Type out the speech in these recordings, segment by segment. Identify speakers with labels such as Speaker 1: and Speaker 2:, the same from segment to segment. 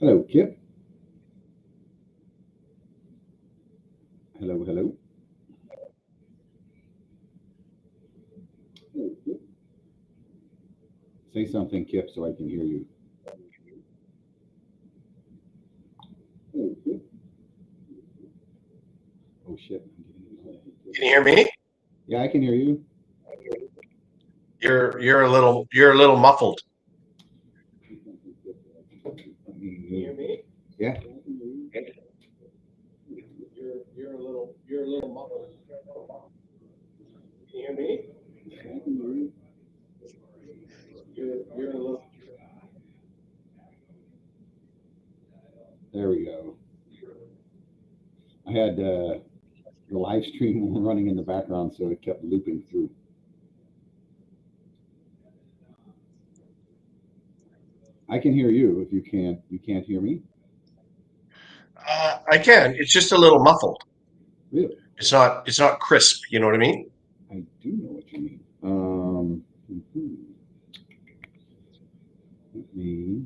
Speaker 1: Hello, Kip. Hello, hello. Say something, Kip, so I can hear you. Oh shit.
Speaker 2: Can you hear me?
Speaker 1: Yeah, I can hear you.
Speaker 2: You're a little muffled.
Speaker 1: Can you hear me? Yeah. You're a little muffled. Can you hear me? Yeah, I can hear you. You're a little. There we go. I had the live stream running in the background, so it kept looping through. I can hear you. If you can't hear me.
Speaker 2: I can. It's just a little muffled.
Speaker 1: Really?
Speaker 2: It's not crisp. You know what I mean?
Speaker 1: I do know what you mean. Mhm. Let me.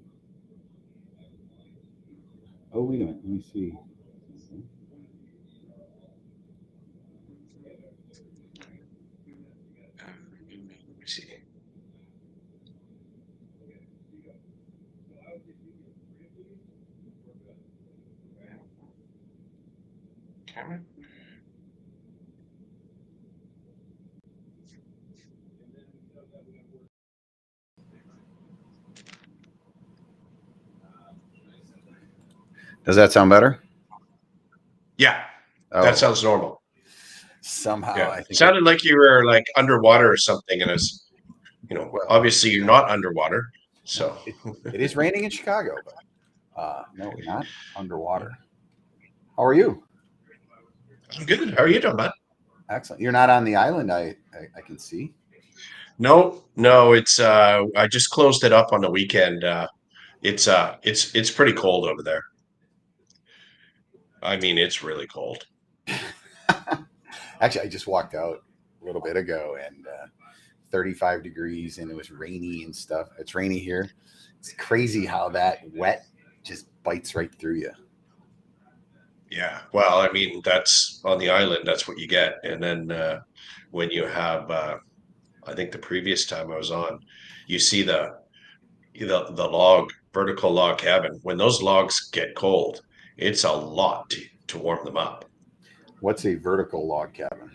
Speaker 1: Oh wait a minute. Let me see.
Speaker 2: Let me see. Camera.
Speaker 3: Does that sound better?
Speaker 2: Yeah,
Speaker 3: Oh,
Speaker 2: that sounds normal.
Speaker 3: somehow
Speaker 2: Yeah,
Speaker 3: I think
Speaker 2: sounded like you were like underwater or something, and it's
Speaker 3: well,
Speaker 2: obviously you're not underwater. So
Speaker 3: it is raining in Chicago, but no, not underwater. How are you?
Speaker 2: I'm good. How are you doing, man?
Speaker 3: Excellent. You're not on the island. I can see.
Speaker 2: No, no, it's I just closed it up on the weekend. It's pretty cold over there. I mean, it's really cold.
Speaker 3: Actually, I just walked out a little bit ago and 35 degrees and it was rainy and stuff. It's rainy here. It's crazy how that wet just bites right through you.
Speaker 2: Yeah. Well, I mean, that's on the island, that's what you get. And then when you have I think the previous time I was on, you see the log, vertical log cabin. When those logs get cold, it's a lot to warm them up.
Speaker 3: What's a vertical log cabin?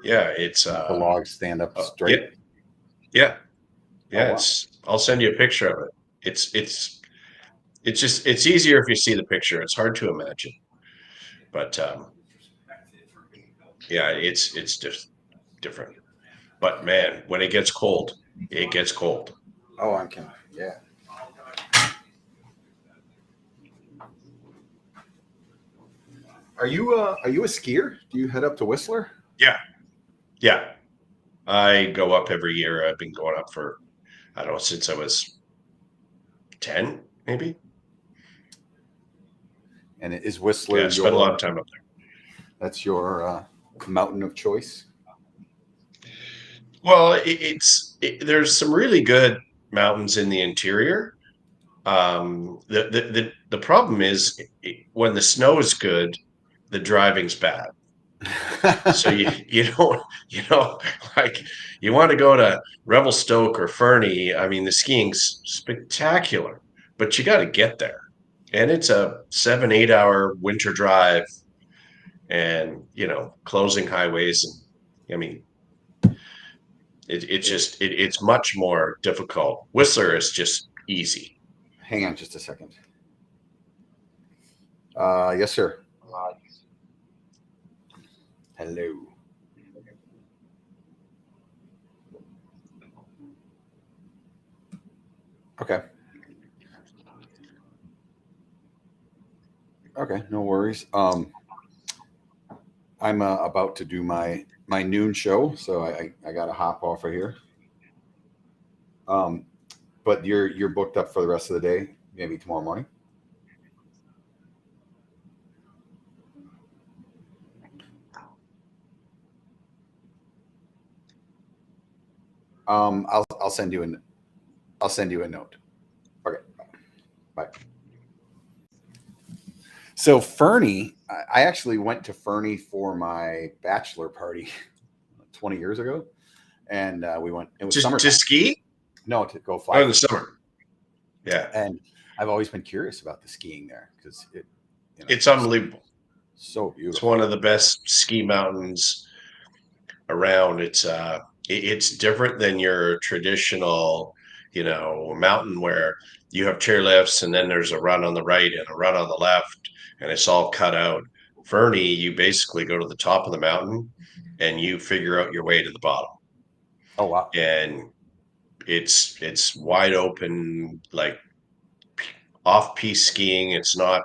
Speaker 2: Yeah, it's
Speaker 3: The logs stand up
Speaker 2: yeah,
Speaker 3: straight.
Speaker 2: yeah,
Speaker 3: Oh
Speaker 2: yeah.
Speaker 3: wow.
Speaker 2: I'll send you a picture of it. It's easier if you see the picture. It's hard to imagine, but yeah, it's just different. But man, when it gets cold, it gets cold.
Speaker 3: Oh, I'm kidding. Yeah. Are you a skier? Do you head up to Whistler?
Speaker 2: Yeah, yeah. I go up every year. I've been going up for I don't know since I was 10, maybe.
Speaker 3: And is
Speaker 2: Yeah,
Speaker 3: Whistler
Speaker 2: I spent a lot of
Speaker 3: your
Speaker 2: time up
Speaker 3: that's your mountain of choice?
Speaker 2: there. Well, there's some really good mountains in the interior. The problem is when the snow is good, the driving's bad. So you don't like you want to go to Revelstoke or Fernie. I mean, the skiing's spectacular, but you got to get there, and it's a 7-8 hour winter drive, and closing highways, and I mean, it's much more difficult. Whistler is just easy.
Speaker 3: Hang on just a second. Yes, sir. Hello. Okay. Okay. No worries. I'm about to do my noon show, so I got to hop off of here. Um, but you're booked up for the rest of the day. Maybe tomorrow morning. I'll send you I'll send you a note. Okay. Bye. So Fernie, I actually went to Fernie for my bachelor party 20 years ago, and we went. It was
Speaker 2: To
Speaker 3: summertime.
Speaker 2: ski?
Speaker 3: No, to go
Speaker 2: Oh,
Speaker 3: fly.
Speaker 2: in the summer. Yeah,
Speaker 3: And I've always been curious about the skiing there because
Speaker 2: it's unbelievable.
Speaker 3: so
Speaker 2: It's
Speaker 3: beautiful.
Speaker 2: one of the best ski mountains around. It's different than your traditional, mountain where you have chairlifts and then there's a run on the right and a run on the left, and it's all cut out. Fernie, you basically go to the top of the mountain and you figure out your way to the bottom.
Speaker 3: Oh wow!
Speaker 2: And it's wide open, like off-piste skiing. It's not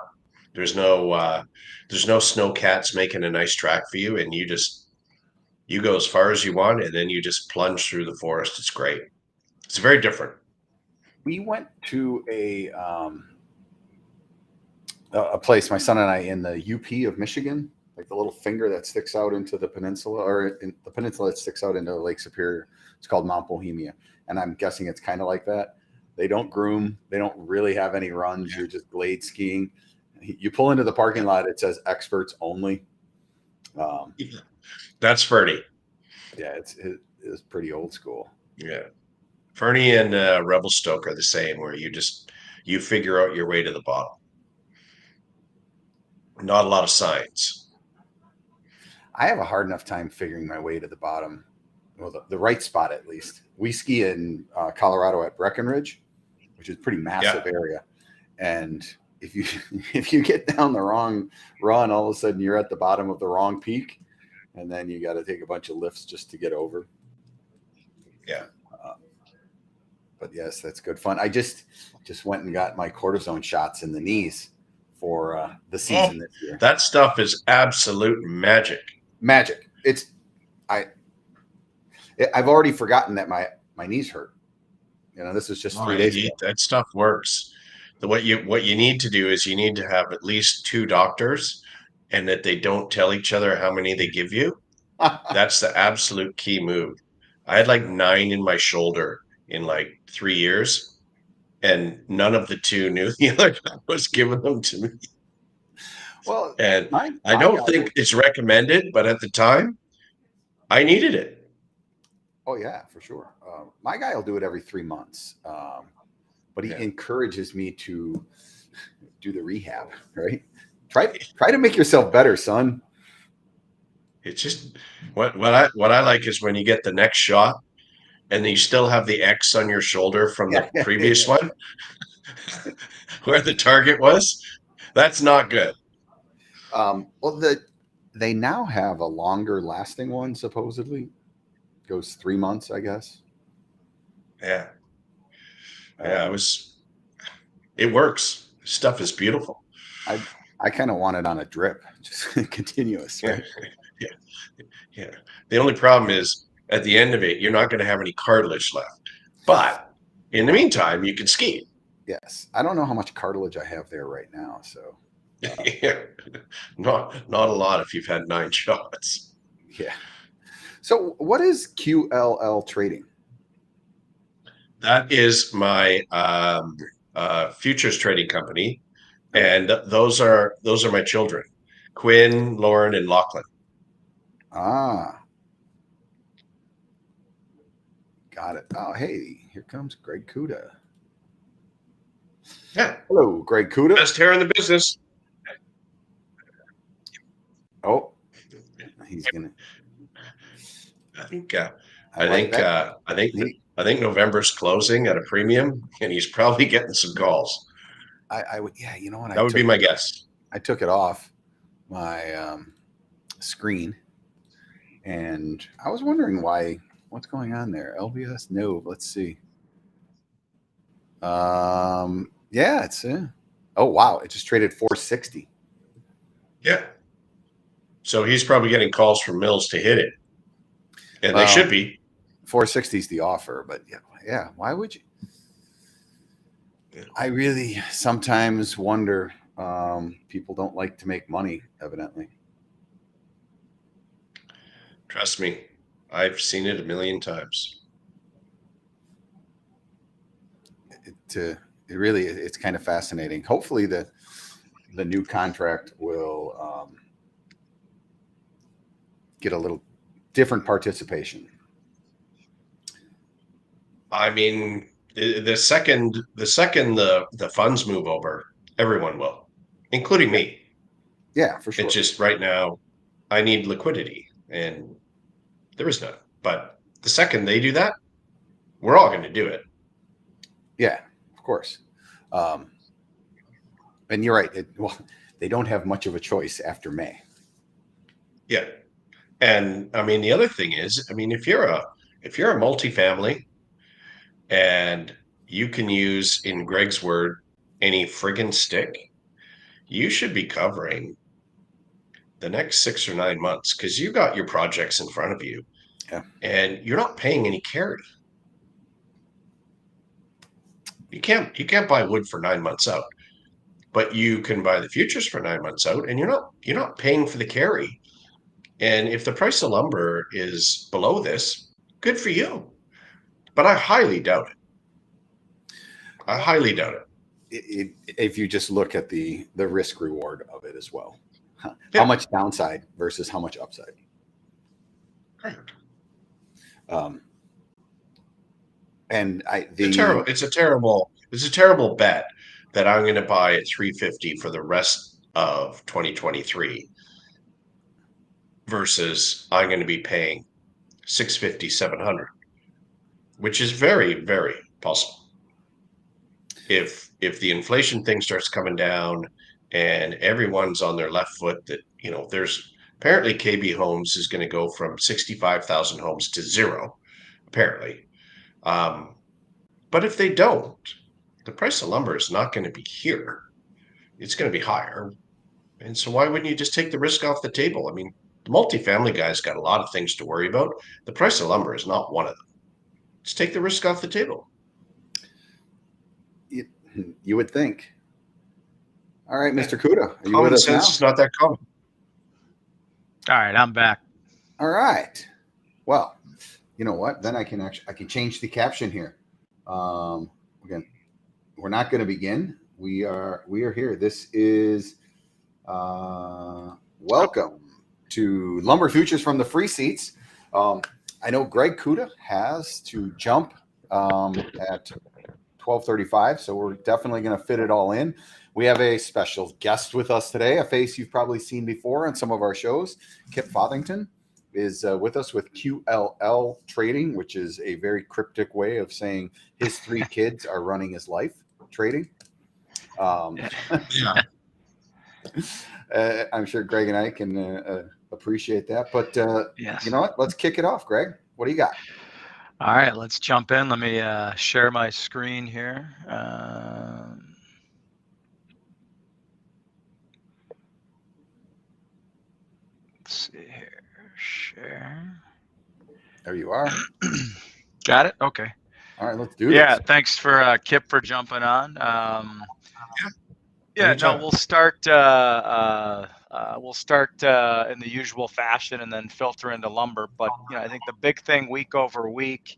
Speaker 2: there's no snow cats making a nice track for you, and you go as far as you want, and then you just plunge through the forest. It's great. It's very different.
Speaker 3: We went to a place, my son and I, in the UP of Michigan, like the little finger that sticks out into the peninsula, or in the peninsula that sticks out into Lake Superior. It's called Mount Bohemia, and I'm guessing it's kind of like that. They don't groom. They don't really have any runs. You're just glade skiing. You pull into the parking lot. It says experts only.
Speaker 2: That's Fernie.
Speaker 3: Yeah, it's pretty old school.
Speaker 2: Yeah, Fernie and Revelstoke are the same, where you figure out your way to the bottom. Not a lot of signs.
Speaker 3: I have a hard enough time figuring my way to the bottom. Well, the right spot at least. We ski in Colorado at Breckenridge, which is a pretty massive area, and if you get down the wrong run, all of a sudden you're at the bottom of the wrong peak, and then you got to take a bunch of lifts just to get over.
Speaker 2: Yeah.
Speaker 3: But yes, that's good fun. I just went and got my cortisone shots in the knees for the season this year.
Speaker 2: That stuff is absolute magic.
Speaker 3: Magic. I've already forgotten that my knees hurt. This is just 3 days ago.
Speaker 2: That stuff works. What you need to do is you need to have at least 2 doctors, and that they don't tell each other how many they give you. That's the absolute key move. I had like 9 in my shoulder in like 3 years, and none of the 2 knew the other guy was giving them to me.
Speaker 3: Well,
Speaker 2: and I don't think it's recommended, but at the time, I needed it.
Speaker 3: Oh yeah, for sure. My guy will do it every 3 months, but he encourages me to do the rehab. Right? Try to make yourself better, son.
Speaker 2: It's just what I like is when you get the next shot, and you still have the X on your shoulder from the previous one, where the target was. That's not good.
Speaker 3: Well, they now have a longer lasting one. Supposedly, goes 3 months, I guess.
Speaker 2: Yeah. It works. Stuff is beautiful.
Speaker 3: I kind of want it on a drip, just continuous. Right?
Speaker 2: Yeah. The only problem is at the end of it, you're not going to have any cartilage left. But in the meantime, you can ski.
Speaker 3: Yes. I don't know how much cartilage I have there right now. So
Speaker 2: not a lot if you've had 9 shots.
Speaker 3: Yeah. So what is QLL Trading?
Speaker 2: That is my futures trading company, and those are my children, Quinn, Lauren, and Lachlan.
Speaker 3: Ah, got it. Oh, hey, here comes Greg Kuda.
Speaker 2: Yeah.
Speaker 3: Hello, Greg Kuda.
Speaker 2: Best hair in the business.
Speaker 3: Oh, he's gonna.
Speaker 2: I think November's closing at a premium, and he's probably getting some calls.
Speaker 3: I would, yeah, you know what?
Speaker 2: That would be my guess.
Speaker 3: I took it off my screen, and I was wondering what's going on there. LBS, no. Let's see. Yeah, it's oh wow, it just traded 460.
Speaker 2: Yeah. So he's probably getting calls from Mills to hit it, and they should be.
Speaker 3: 460 is the offer, but yeah. Why would you? I really sometimes wonder. People don't like to make money, evidently.
Speaker 2: Trust me, I've seen it a million times.
Speaker 3: it's kind of fascinating. Hopefully the new contract will get a little different participation.
Speaker 2: I mean, the second the funds move over, everyone will, including me.
Speaker 3: Yeah, for sure.
Speaker 2: It's just right now, I need liquidity, and there is none. But the second they do that, we're all going to do it.
Speaker 3: Yeah, of course. And you're right. They don't have much of a choice after May.
Speaker 2: Yeah. And I mean, the other thing is, I mean, if you're a multifamily and you can use, in Greg's word, any friggin' stick, you should be covering the next 6 or 9 months because you got your projects in front of you.
Speaker 3: Yeah.
Speaker 2: And you're not paying any carry. You can't buy wood for 9 months out, but you can buy the futures for 9 months out, and you're not paying for the carry. And if the price of lumber is below this, good for you. But I highly doubt it. I highly doubt it.
Speaker 3: If you just look at the risk reward of it as well,
Speaker 2: Yeah.
Speaker 3: how much downside versus how much upside. And
Speaker 2: it's a terrible bet that I'm going to buy at 350 for the rest of 2023 versus I'm going to be paying 650, 700, which is very, very possible. If the inflation thing starts coming down and everyone's on their left foot, that, you know, there's apparently KB Homes is going to go from 65,000 homes to 0, apparently. But if they don't, the price of lumber is not going to be here. It's going to be higher. And so why wouldn't you just take the risk off the table? I mean, the multifamily guy's got a lot of things to worry about. The price of lumber is not one of them. Just take the risk off the table.
Speaker 3: You would think. All right, Mr. Kuda, are you
Speaker 2: Common
Speaker 3: with us now?
Speaker 2: sense is not that common.
Speaker 4: All right, I'm back.
Speaker 3: All right. Well, you know what? Then I can change the caption here. Again, we're not going to begin. We are here. This is welcome to Lumber Futures from the Free Seats. I know Greg Kuda has to jump at 12:35, so we're definitely going to fit it all in. We have a special guest with us today, a face you've probably seen before on some of our shows. Kip Fothington is with us with QLL Trading, which is a very cryptic way of saying his 3 kids are running his life trading.
Speaker 2: Yeah.
Speaker 3: I'm sure Greg and I can appreciate that. But
Speaker 4: Yes.
Speaker 3: You know what? Let's kick it off, Greg. What do you got?
Speaker 4: All right, let's jump in. Let me share my screen here. Let's see here. Share.
Speaker 3: There you are.
Speaker 4: Got it? Okay.
Speaker 3: All right, let's do this.
Speaker 4: Yeah, thanks for Kip for jumping on. Yeah, no, we'll start in the usual fashion and then filter into lumber. But you know, I think the big thing week over week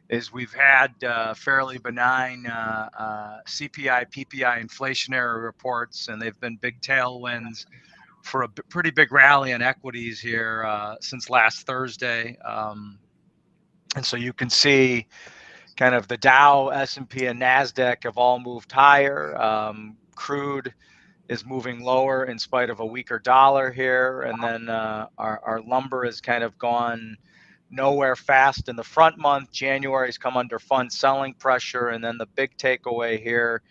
Speaker 4: is we've had fairly benign CPI, PPI inflationary reports, and they've been big tailwinds for a pretty big rally in equities here since last Thursday. And so you can see kind of the Dow, S&P, and NASDAQ have all moved higher. Crude is moving lower in spite of a weaker dollar here. And then our lumber has kind of gone nowhere fast in the front month. January's come under fund selling pressure. And then the big takeaway here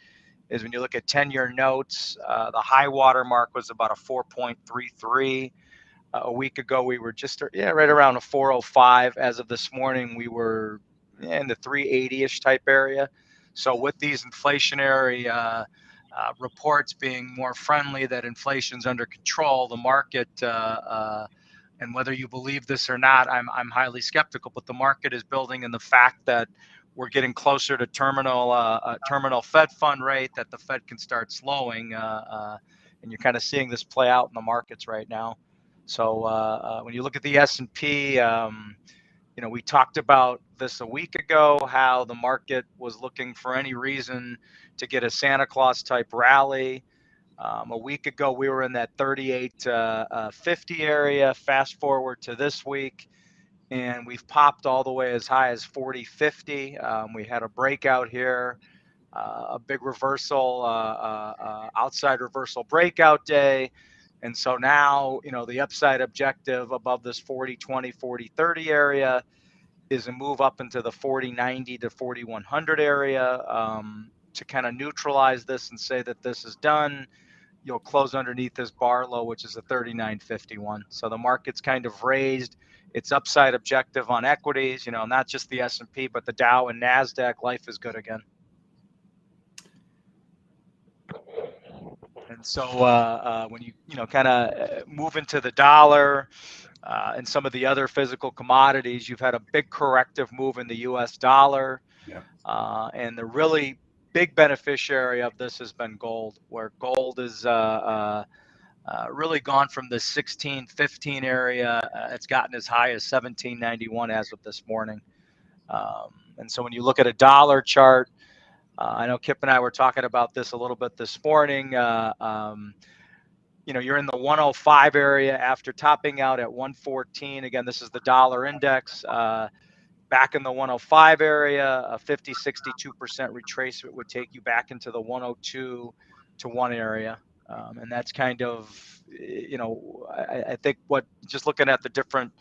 Speaker 4: is when you look at 10-year notes, the high water mark was about a 4.33. A week ago, we were just right around a 405. As of this morning, we were in the 380-ish type area. So with these inflationary reports being more friendly that inflation's under control, the market, and whether you believe this or not, I'm highly skeptical, but the market is building in the fact that we're getting closer to terminal Fed fund rate, that the Fed can start slowing, and you're kind of seeing this play out in the markets right now. So when you look at the S&P, we talked about this a week ago, how the market was looking for any reason to get a Santa Claus type rally. A week ago, we were in that 38.50 area. Fast forward to this week, and we've popped all the way as high as 40.50. We had a breakout here, a big reversal, outside reversal breakout day. And so now, the upside objective above this 40.20, 40.30 area is a move up into the 40.90 to 4100 area, to kind of neutralize this and say that this is done. You'll close underneath this bar low, which is a 39.51. So the market's kind of raised its upside objective on equities, not just the S&P, but the Dow and NASDAQ. Life is good again. And so when you kind of move into the dollar and some of the other physical commodities, you've had a big corrective move in the U.S. dollar.
Speaker 3: Yeah.
Speaker 4: And the really big beneficiary of this has been gold, where gold is really gone from the 16.15 area. It's gotten as high as 17.91 as of this morning. And so when you look at a dollar chart, I know Kip and I were talking about this a little bit this morning. You're in the 105 area after topping out at 114. Again, this is the dollar index. Back in the 105 area, a 62% retracement would take you back into the 102 to 1 area. And that's kind of, I think just looking at the different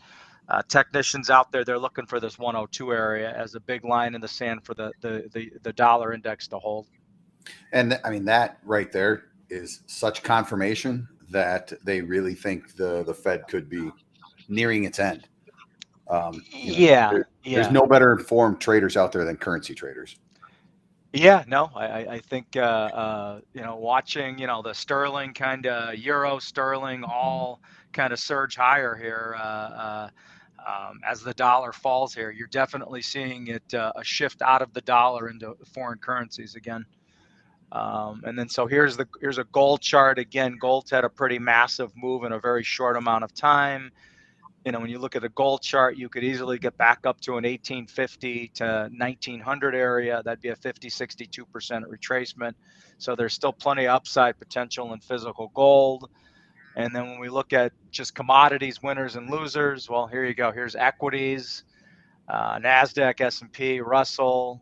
Speaker 4: technicians out there, they're looking for this 102 area as a big line in the sand for the dollar index to hold.
Speaker 3: And I mean, that right there is such confirmation that they really think the Fed could be nearing its end. There's no better informed traders out there than currency traders.
Speaker 4: Yeah, no, I think, watching, the sterling kind of euro sterling all kind of surge higher here as the dollar falls here. You're definitely seeing it a shift out of the dollar into foreign currencies again. And then so here's a gold chart. Again, gold's had a pretty massive move in a very short amount of time. When you look at a gold chart, you could easily get back up to an 1850 to 1900 area. That'd be a 62% retracement. So there's still plenty of upside potential in physical gold. And then when we look at just commodities, winners and losers, well, here you go. Here's equities, NASDAQ, S&P, Russell,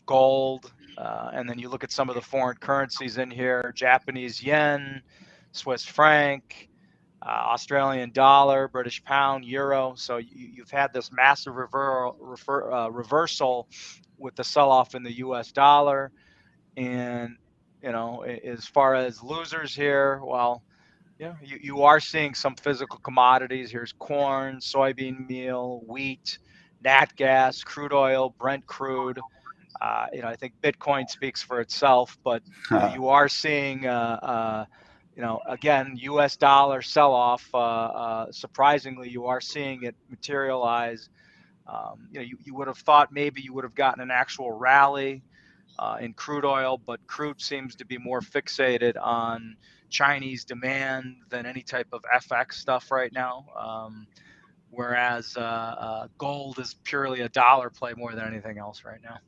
Speaker 4: gold. And then you look at some of the foreign currencies in here: Japanese yen, Swiss franc, Australian dollar, British pound, euro. So you've had this massive reversal with the sell-off in the U.S. dollar. And, as far as losers here, well, you are seeing some physical commodities. Here's corn, soybean meal, wheat, nat gas, crude oil, Brent crude. I think Bitcoin speaks for itself, but you are seeing again, U.S. dollar sell-off. Surprisingly, you are seeing it materialize. You would have thought maybe you would have gotten an actual rally in crude oil, but crude seems to be more fixated on Chinese demand than any type of FX stuff right now. Whereas gold is purely a dollar play more than anything else right now.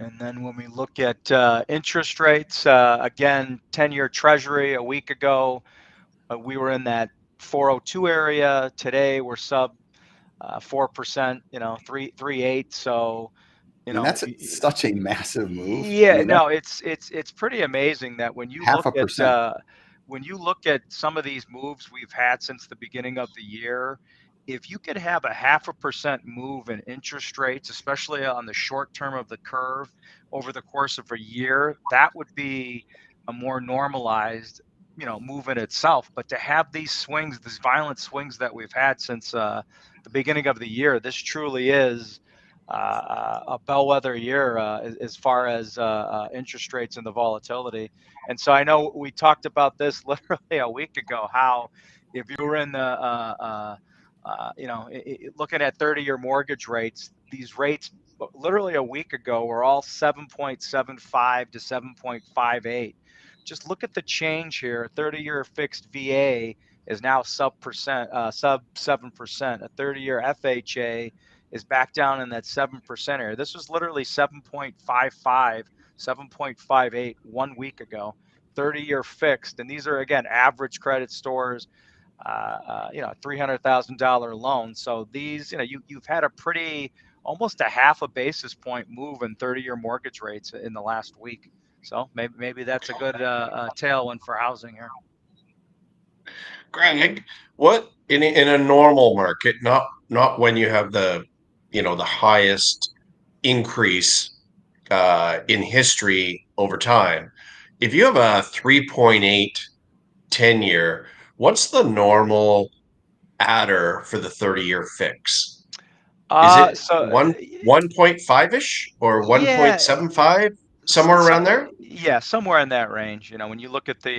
Speaker 4: And then when we look at interest rates, again, 10-year Treasury a week ago, we were in that 402 area. Today we're sub 4%, 3.8. So,
Speaker 3: and that's such a massive move.
Speaker 4: Yeah, it's pretty amazing that when you look at some of these moves we've had since the beginning of the year, if you could have a 0.5% move in interest rates, especially on the short term of the curve over the course of a year, that would be a more normalized, move in itself. But to have these swings, these violent swings that we've had since the beginning of the year, this truly is a bellwether year as far as interest rates and the volatility. And so I know we talked about this literally a week ago, how if you were in the looking at 30-year mortgage rates, these rates literally a week ago were all 7.75 to 7.58. Just look at the change here. 30-year fixed VA is now sub 7%. A 30-year FHA is back down in that 7% area. This was literally 7.55, 7.58 1 week ago. 30-year fixed, and these are again average credit stores. $300,000 loan. So these, you've had a pretty, almost a half a basis point move in 30-year mortgage rates in the last week. So maybe that's a good tailwind for housing here.
Speaker 2: Greg, what in a normal market, not when you have the highest increase in history over time. If you have a 3.8 10-year, what's the normal adder for the 30-year fix? Is it
Speaker 4: So
Speaker 2: 1.5-ish or 1.75, somewhere around there?
Speaker 4: Yeah, somewhere in that range. When you look at the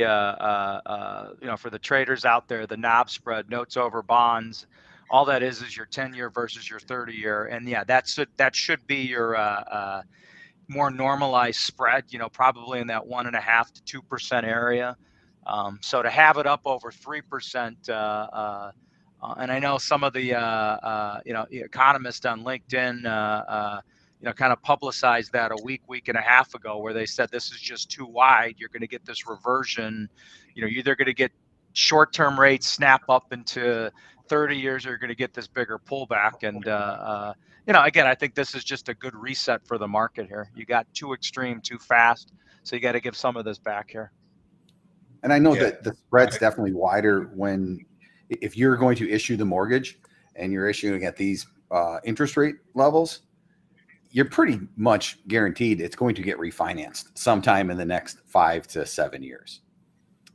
Speaker 4: for the traders out there, the knob spread, notes over bonds, all that is your 10-year versus your 30-year, and yeah, that should be your more normalized spread. Probably in that 1.5 to 2% area. So to have it up over 3%. And I know some of the economists on LinkedIn kind of publicized that a week and a half ago, where they said this is just too wide. You're going to get this reversion. You're either going to get short-term rates snap up into 30 years, or you're going to get this bigger pullback. And again, I think this is just a good reset for the market here. You got too extreme, too fast, so you got to give some of this back here.
Speaker 3: And I know that the spread's definitely wider if you're going to issue the mortgage and you're issuing at these interest rate levels, you're pretty much guaranteed it's going to get refinanced sometime in the next 5 to 7 years.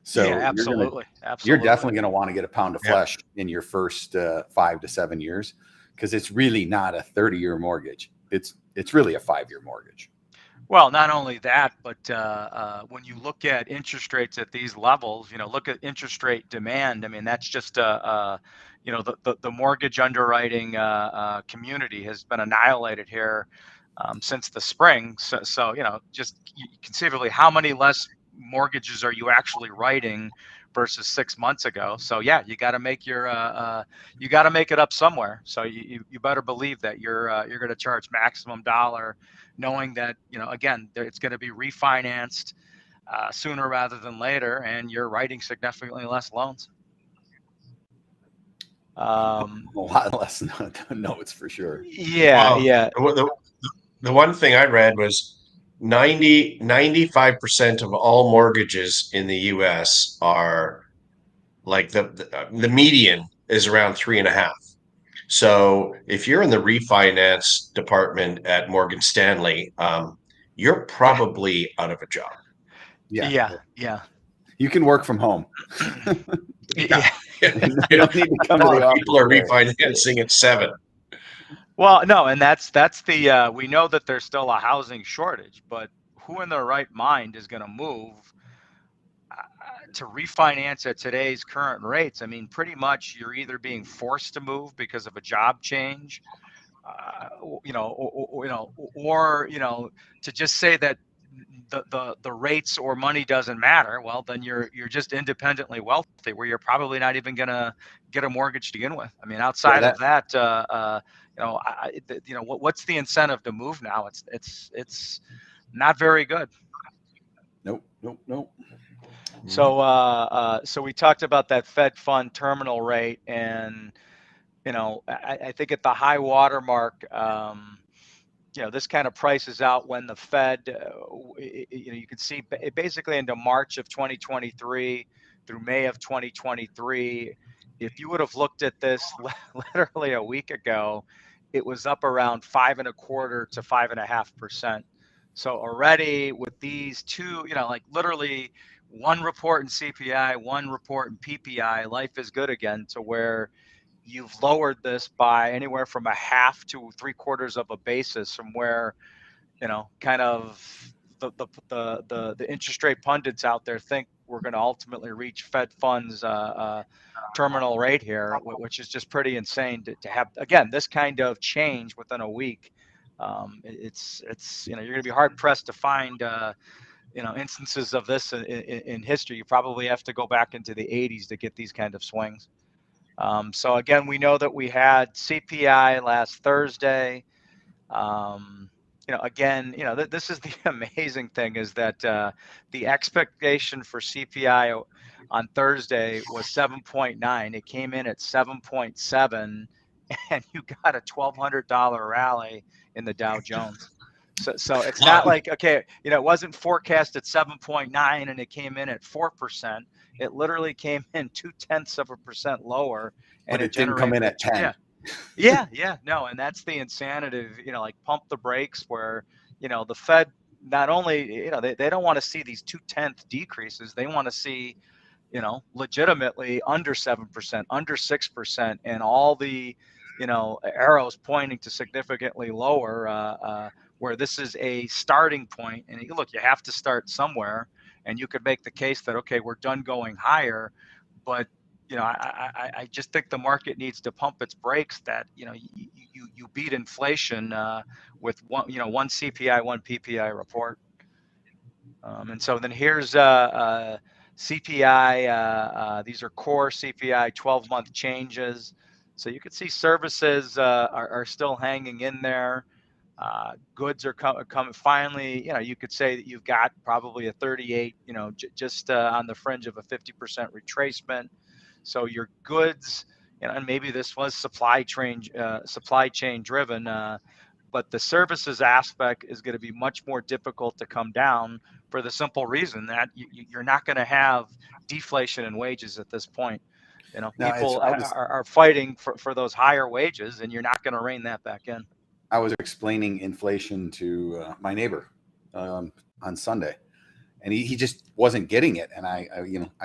Speaker 3: So
Speaker 4: yeah, absolutely.
Speaker 3: You're definitely going to want to get a pound of flesh in your first 5 to 7 years, because it's really not a 30-year mortgage. It's really a 5-year mortgage.
Speaker 4: Well, not only that, but when you look at interest rates at these levels, look at interest rate demand. I mean, that's just the mortgage underwriting community has been annihilated here since the spring. So just conceivably, how many less mortgages are you actually writing versus 6 months ago? So yeah, you got to make your you got to make it up somewhere. So you better believe that you're going to charge maximum dollar, knowing that again, it's going to be refinanced sooner rather than later, and you're writing significantly less loans.
Speaker 3: A lot less notes for sure.
Speaker 4: Yeah, yeah.
Speaker 2: The one thing I read was 95% of all mortgages in the U.S. are like the median is around 3.5. So if you're in the refinance department at Morgan Stanley, you're probably out of a job.
Speaker 4: Yeah.
Speaker 3: You can work from home.
Speaker 4: Yeah.
Speaker 3: You don't need to come to the office.
Speaker 2: People are refinancing at 7.
Speaker 4: Well, no, and that's the we know that there's still a housing shortage, but who in their right mind is going to move to refinance at today's current rates? I mean, pretty much you're either being forced to move because of a job change, or to just say that the rates or money doesn't matter. Well, then you're just independently wealthy, where you're probably not even going to get a mortgage to begin with. I mean, outside of that, what's the incentive to move now? It's not very good.
Speaker 3: Nope.
Speaker 4: So we talked about that Fed fund terminal rate, and I think at the high water mark, this kind of prices out when the Fed, you can see basically into March of 2023 through May of 2023. If you would have looked at this literally a week ago, it was up around 5.25 to 5.5%. So already with these two, like literally one report in CPI, one report in PPI, life is good again, to where you've lowered this by anywhere from 1/2 to 3/4 of a basis from where, kind of the interest rate pundits out there think we're going to ultimately reach Fed funds terminal rate here, which is just pretty insane to have, again, this kind of change within a week. It's you're going to be hard pressed to find instances of this in history. You probably have to go back into the 80s to get these kind of swings. So again, we know that we had CPI last Thursday. Again, this is the amazing thing is that the expectation for CPI on Thursday was 7.9. It came in at 7.7, and you got a $1,200 rally in the Dow Jones. So it's not like, okay, it wasn't forecast at 7.9 and it came in at 4%. It literally came in 0.2% lower, and
Speaker 3: but it didn't come in at 10.
Speaker 4: Yeah, no, and that's the insanity of, like pump the brakes, where, the Fed not only, they don't want to see these 0.2 decreases. They want to see, legitimately under 7%, under 6%, and all the, arrows pointing to significantly lower, where this is a starting point. And look, you have to start somewhere, and you could make the case that, okay, we're done going higher, but I just think the market needs to pump its brakes. That you beat inflation with one CPI, one PPI report, and so then here's CPI. These are core CPI 12-month changes. So you can see services are still hanging in there. Goods are coming. Finally, you could say that you've got probably a 38, just on the fringe of a 50% retracement. So your goods, and maybe this was supply chain driven, but the services aspect is going to be much more difficult to come down for the simple reason that you're not going to have deflation in wages at this point. People are fighting for those higher wages, and you're not going to rein that back in.
Speaker 3: I was explaining inflation to my neighbor on Sunday, and he just wasn't getting it. And I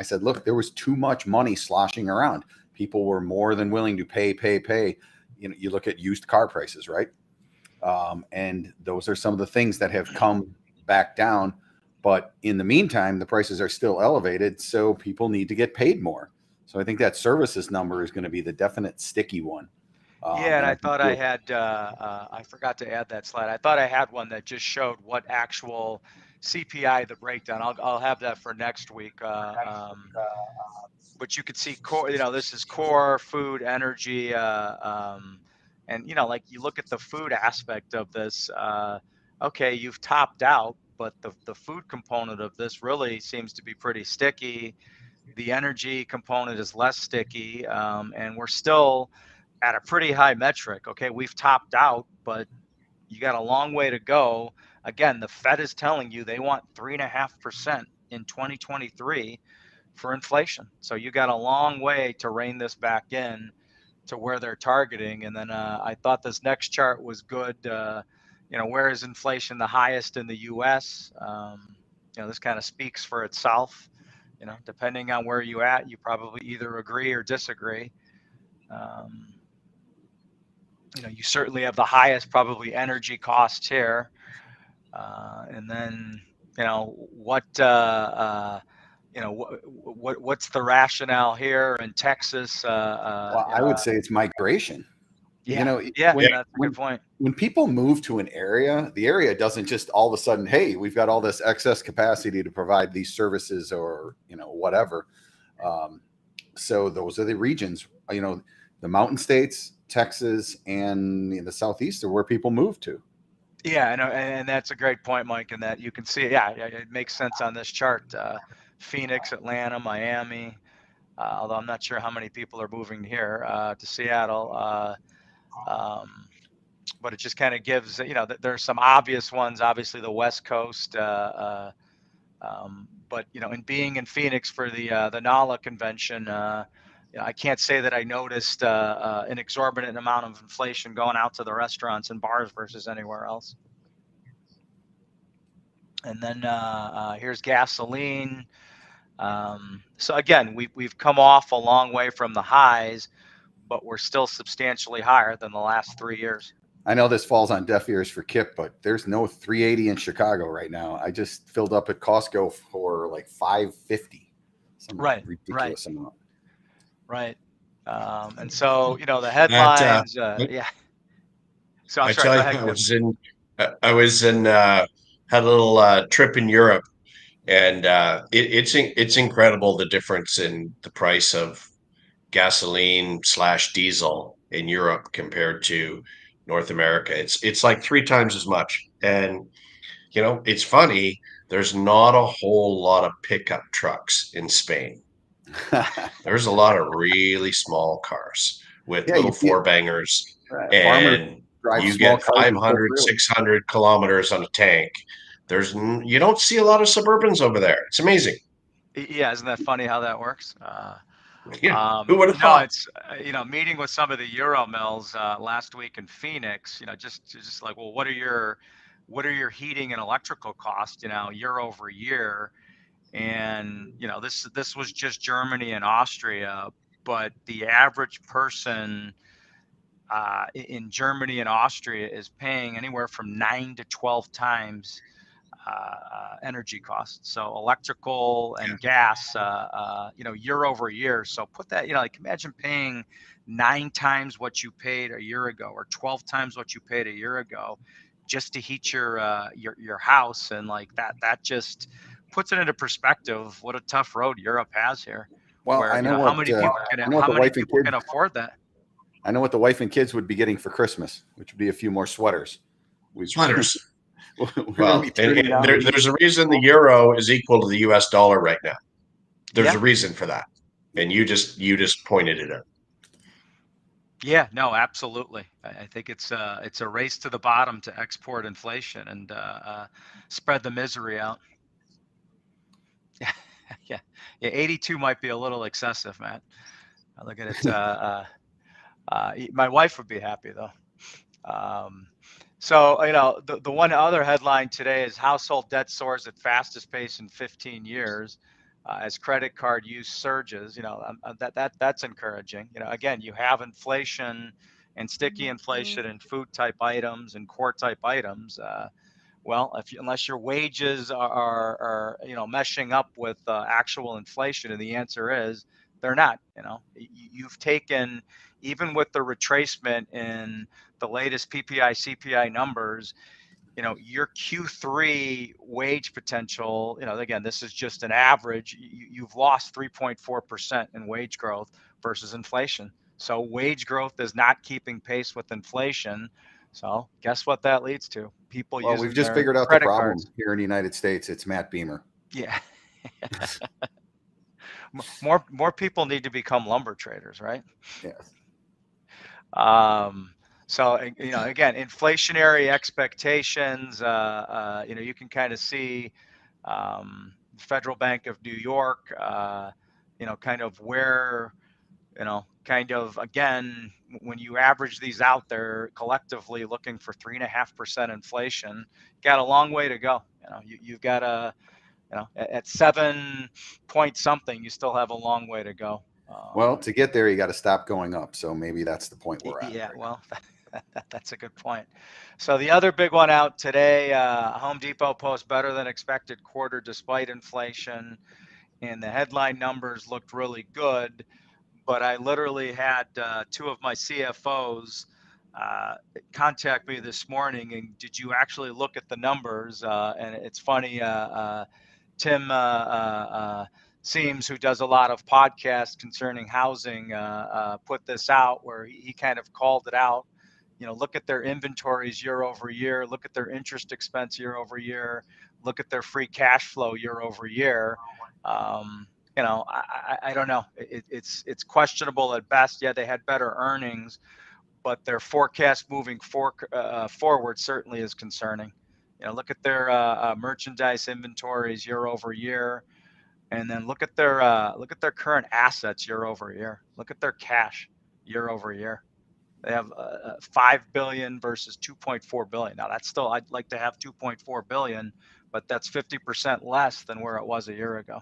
Speaker 3: said, look, there was too much money sloshing around. People were more than willing to pay. You look at used car prices, right? And those are some of the things that have come back down. But in the meantime, the prices are still elevated, so people need to get paid more. So I think that services number is going to be the definite sticky one.
Speaker 4: And I thought I had, I forgot to add that slide. I thought I had one that just showed what actual CPI, the breakdown. I'll have that for next week. But you could see core, this is core food, energy, and like you look at the food aspect of this, okay, you've topped out, but the food component of this really seems to be pretty sticky. The energy component is less sticky, and we're still at a pretty high metric. Okay, we've topped out, but you got a long way to go. Again, the Fed is telling you they want 3.5% in 2023 for inflation. So you got a long way to rein this back in to where they're targeting. And then I thought this next chart was good. Where is inflation the highest in the U.S.? This kind of speaks for itself. Depending on where you at, you probably either agree or disagree. You certainly have the highest probably energy costs here. And then, what's the rationale here in Texas?
Speaker 3: I would say it's migration.
Speaker 4: That's a good point.
Speaker 3: When people move to an area, the area doesn't just all of a sudden, hey, we've got all this excess capacity to provide these services or, whatever. So those are the regions, the mountain states, Texas, and the Southeast are where people move to.
Speaker 4: Yeah, and that's a great point, Mike, and that you can see, it makes sense on this chart. Phoenix, Atlanta, Miami, although I'm not sure how many people are moving here to Seattle. But it just kind of gives, there's some obvious ones, obviously the West Coast, but, in being in Phoenix for the NALA convention, I can't say that I noticed an exorbitant amount of inflation going out to the restaurants and bars versus anywhere else. And then here's gasoline. So again, we've come off a long way from the highs, but we're still substantially higher than the last 3 years.
Speaker 3: I know this falls on deaf ears for Kip, but there's no 380 in Chicago right now. I just filled up at Costco for like $5.50. Some ridiculous amount.
Speaker 4: Right. And so, the headlines, So I'm sorry, go ahead.
Speaker 2: I was in, had a little trip in Europe, And it's incredible the difference in the price of gasoline slash diesel in Europe compared to North America. It's like 3 times as much. And it's funny. There's not a whole lot of pickup trucks in Spain. There's a lot of really small cars with
Speaker 3: Yeah, you
Speaker 2: little
Speaker 3: see it.
Speaker 2: four bangers,
Speaker 3: Farmers
Speaker 2: and
Speaker 3: drive
Speaker 2: you
Speaker 3: small
Speaker 2: get
Speaker 3: cars and stuff,
Speaker 2: 500,
Speaker 3: really.
Speaker 2: 600 kilometers on a tank. You don't see a lot of Suburbans over there. It's amazing.
Speaker 4: Yeah, isn't that funny how that works?
Speaker 2: Yeah, who would have
Speaker 4: No,
Speaker 2: thought?
Speaker 4: it's meeting with some of the Euro mills last week in Phoenix. Just like, well, what are your heating and electrical costs? Year over year, and this was just Germany and Austria, but the average person in Germany and Austria is paying anywhere from 9 to 12 times energy costs. So electrical and gas, year over year. So put that, like imagine paying 9 times what you paid a year ago, or 12 times what you paid a year ago, just to heat your house, and like that just puts it into perspective. What a tough road Europe has here.
Speaker 3: Well,
Speaker 4: Where
Speaker 3: I know
Speaker 4: how
Speaker 3: what
Speaker 4: many people can
Speaker 3: I know what
Speaker 4: how
Speaker 3: the
Speaker 4: many
Speaker 3: wife and
Speaker 4: people
Speaker 3: kids.
Speaker 4: can afford that?
Speaker 3: I know what the wife and kids would be getting for Christmas, which would be a few more sweaters.
Speaker 2: Sweaters.
Speaker 3: We're gonna
Speaker 2: Well,
Speaker 3: be
Speaker 2: and,
Speaker 3: turning down.
Speaker 2: there's a reason the euro is equal to the U.S. dollar right now. There's
Speaker 4: Yeah.
Speaker 2: a reason for that, and you just pointed it out.
Speaker 4: Yeah, no, absolutely. I think it's a race to the bottom to export inflation and spread the misery out. Yeah, yeah. 82 might be a little excessive, Matt. I look at it. My wife would be happy though. So the one other headline today is household debt soars at fastest pace in 15 years. As credit card use surges, that's encouraging. Again, you have inflation and sticky inflation in food type items and core type items. Well, unless your wages are meshing up with actual inflation, and the answer is they're not. You've taken, even with the retracement in the latest PPI CPI numbers, your Q3 wage potential, again, this is just an average. You've lost 3.4% in wage growth versus inflation. So wage growth is not keeping pace with inflation. So guess what that leads to? People
Speaker 3: Well,
Speaker 4: using
Speaker 3: we've just
Speaker 4: their
Speaker 3: figured out the
Speaker 4: credit
Speaker 3: problem
Speaker 4: cards.
Speaker 3: here in the United States. It's Matt Beamer.
Speaker 4: Yeah. More people need to become lumber traders, right?
Speaker 3: Yes.
Speaker 4: So again, inflationary expectations. You can kind of see Federal Bank of New York. Kind of where, kind of again, when you average these out, they're collectively looking for 3.5% inflation. Got a long way to go. You've got a, at 7 point something, you still have a long way to go.
Speaker 3: Well, to get there, you got to stop going up. So maybe that's the point we're at.
Speaker 4: Yeah, well, that's a good point. So the other big one out today, Home Depot posts better than expected quarter despite inflation, and the headline numbers looked really good. But I literally had two of my CFOs contact me this morning, and did you actually look at the numbers? And it's funny, Tim Seams, who does a lot of podcasts concerning housing, put this out where he kind of called it out. Look at their inventories year over year, look at their interest expense year over year, look at their free cash flow year over year. I don't know. It's questionable at best. Yeah, they had better earnings, but their forecast moving forward certainly is concerning. Look at their merchandise inventories year over year, and then look at their current assets year over year. Look at their cash year over year. They have 5 billion versus 2.4 billion. Now that's still, I'd like to have 2.4 billion, but that's 50% less than where it was a year ago.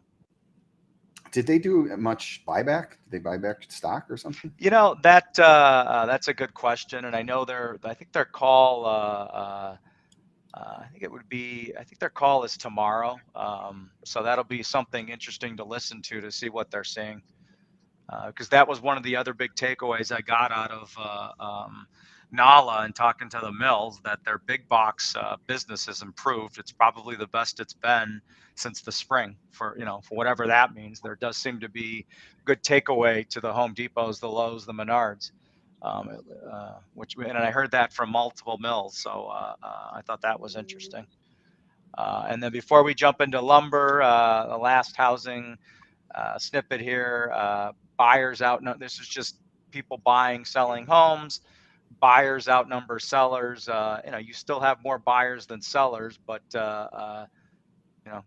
Speaker 3: Did they do much buyback? Did they buy back stock or something?
Speaker 4: That's a good question, and I know I think their call. I think their call is tomorrow. So that'll be something interesting to listen to see what they're seeing. Because that was one of the other big takeaways I got out of NALA and talking to the mills that their big box business has improved. It's probably the best it's been since the spring for whatever that means. There does seem to be good takeaway to the Home Depots, the Lowe's, the Menards, and I heard that from multiple mills. So I thought that was interesting. And then before we jump into lumber, the last housing snippet here, buyers out. No, this is just people buying, selling homes. Buyers outnumber sellers. You still have more buyers than sellers, but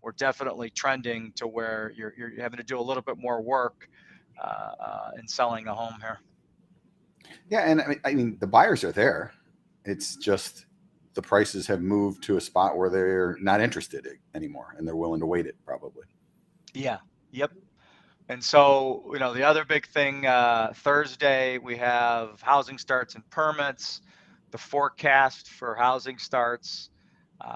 Speaker 4: we're definitely trending to where you're having to do a little bit more work in selling a home here.
Speaker 3: Yeah, and I mean the buyers are there. It's just the prices have moved to a spot where they're not interested anymore, and they're willing to wait it probably.
Speaker 4: Yeah. Yep. And so, the other big thing, Thursday, we have housing starts and permits, the forecast for housing starts.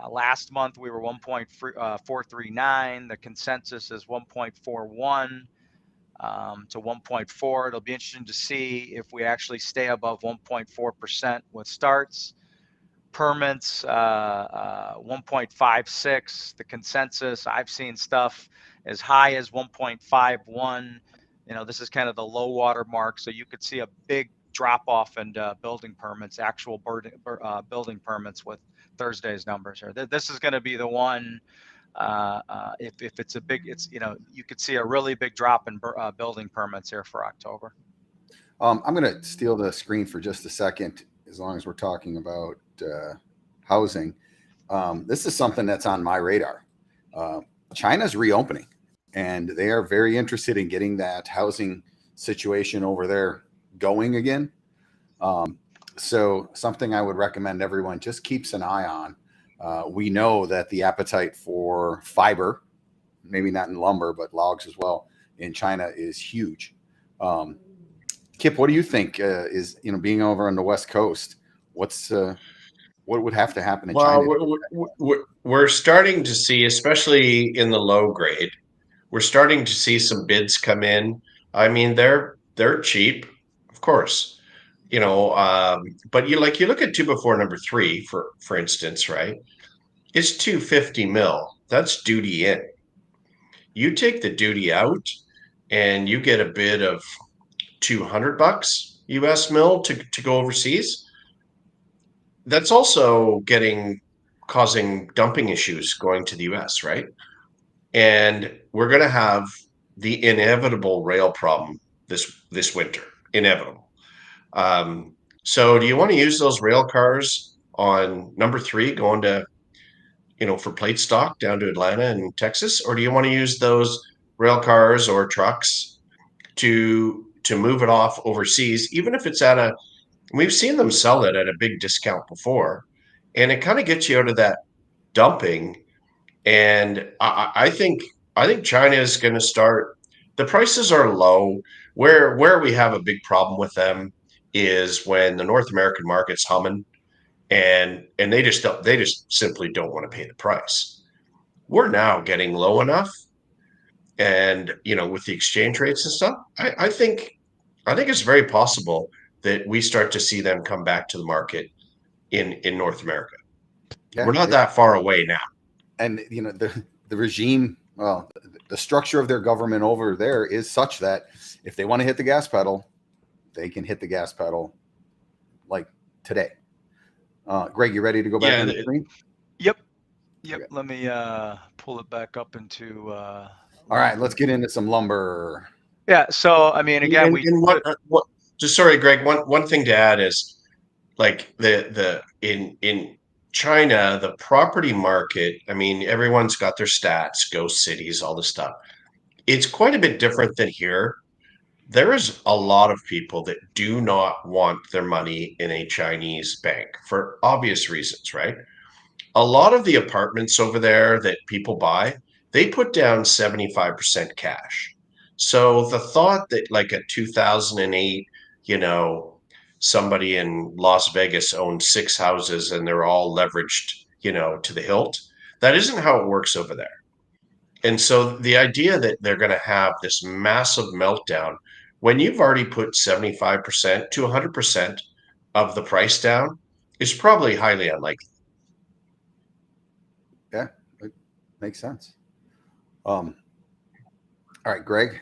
Speaker 4: Last month, we were 1.439. The consensus is 1.41 to 1.4. It'll be interesting to see if we actually stay above 1.4% with starts. Permits, 1.56. The consensus, I've seen stuff as high as 1.51. This is kind of the low water mark. So you could see a big drop off in building permits, actual building permits with Thursday's numbers here. This is going to be the one. If it's a big, you could see a really big drop in building permits here for October.
Speaker 3: I'm going to steal the screen for just a second, as long as we're talking about housing. This is something that's on my radar. China's reopening, and they are very interested in getting that housing situation over there going again. So something I would recommend everyone just keeps an eye on. We know that the appetite for fiber, maybe not in lumber, but logs as well, in China is huge. Kip, what do you think is, being over on the West Coast, what would have to happen in China?
Speaker 2: We're starting to see, especially in the low grade, we're starting to see some bids come in. I mean, they're cheap, of course, but you look at 2x4 number 3, for instance, right? It's $250 million. That's duty in. You take the duty out, and you get a bid of $200 US mill to go overseas. That's also causing dumping issues going to the US, right? And we're going to have the inevitable rail problem this winter. Inevitable. So do you want to use those rail cars on number 3 going to, for plate stock down to Atlanta and Texas? Or do you want to use those rail cars or trucks to move it off overseas, even if it's we've seen them sell it at a big discount before, and it kind of gets you out of that dumping. And I think China is going to start. The prices are low. Where we have a big problem with them is when the North American market's humming, and they just simply don't want to pay the price. We're now getting low enough, and with the exchange rates and stuff, I think it's very possible that we start to see them come back to the market in North America. Yeah, we're not that far away now.
Speaker 3: And the regime, well, the structure of their government over there is such that if they want to hit the gas pedal, they can hit the gas pedal like today. Greg, you ready to go back on the screen?
Speaker 4: Yep. Okay. Let me pull it back up into.
Speaker 3: All right, let's get into some lumber.
Speaker 4: Yeah. So I mean, again,
Speaker 2: sorry, Greg. One thing to add is, like in China, the property market. I mean, everyone's got their stats, ghost cities, all this stuff. It's quite a bit different than here. There is a lot of people that do not want their money in a Chinese bank for obvious reasons, right? A lot of the apartments over there that people buy, they put down 75% cash. So the thought that like a 2008, somebody in Las Vegas owned 6 houses and they're all leveraged, to the hilt, that isn't how it works over there. And so the idea that they're going to have this massive meltdown when you've already put 75% to 100% of the price down is probably highly unlikely.
Speaker 3: Yeah, it makes sense. All right, Greg,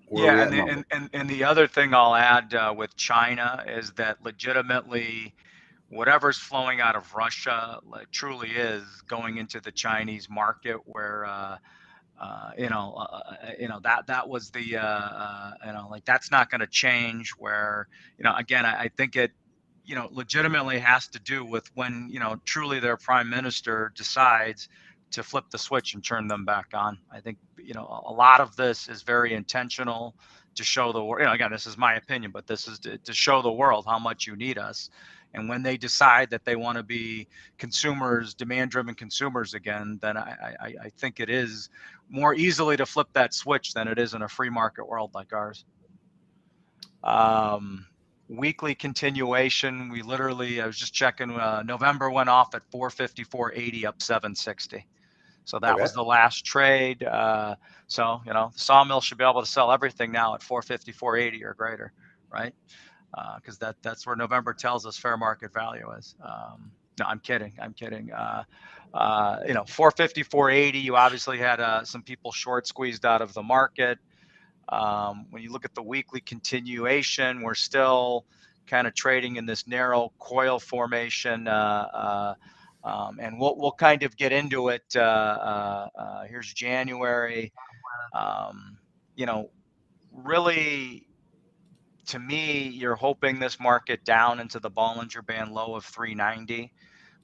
Speaker 3: where are we
Speaker 4: Yeah,
Speaker 3: at in lumber?
Speaker 4: and the other thing I'll add with China is that legitimately, whatever's flowing out of Russia truly is going into the Chinese market, where that was the like that's not going to change. Where again, I think it legitimately has to do with when truly their prime minister decides to flip the switch and turn them back on. I think a lot of this is very intentional to show the world. Again, this is my opinion, but this is to show the world how much you need us. And when they decide that they want to be consumers, demand-driven consumers again, then I think it is more easily to flip that switch than it is in a free market world like ours. Weekly continuation, we literally, I was just checking, November went off at 454.80, up 760. So that was the last trade. So, Sawmill should be able to sell everything now at 454.80 or greater, right? Because that's where November tells us fair market value is. No, I'm kidding. 454.80, you obviously had some people short squeezed out of the market. When you look at the weekly continuation, we're still kind of trading in this narrow coil formation, and we'll kind of get into it. Here's January. Really, to me, you're hoping this market down into the Bollinger Band low of 390.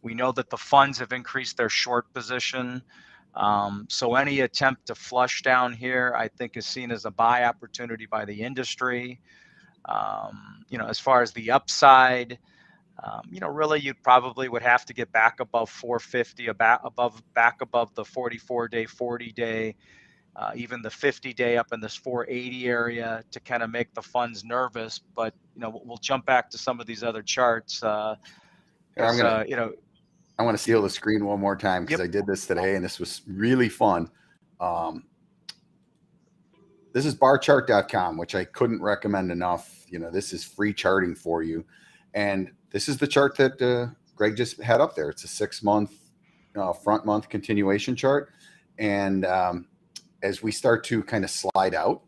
Speaker 4: We know that the funds have increased their short position. So any attempt to flush down here, I think, is seen as a buy opportunity by the industry. As far as the upside, really you probably would have to get back above 450, back above the 44-day, 40-day, even the 50-day up in this 480 area to kind of make the funds nervous. But we'll jump back to some of these other charts.
Speaker 3: I want to steal the screen one more time because I did this today and this was really fun. This is barchart.com, which I couldn't recommend enough. This is free charting for you. And this is the chart that Greg just had up there. It's a 6-month front month continuation chart. And as we start to kind of slide out,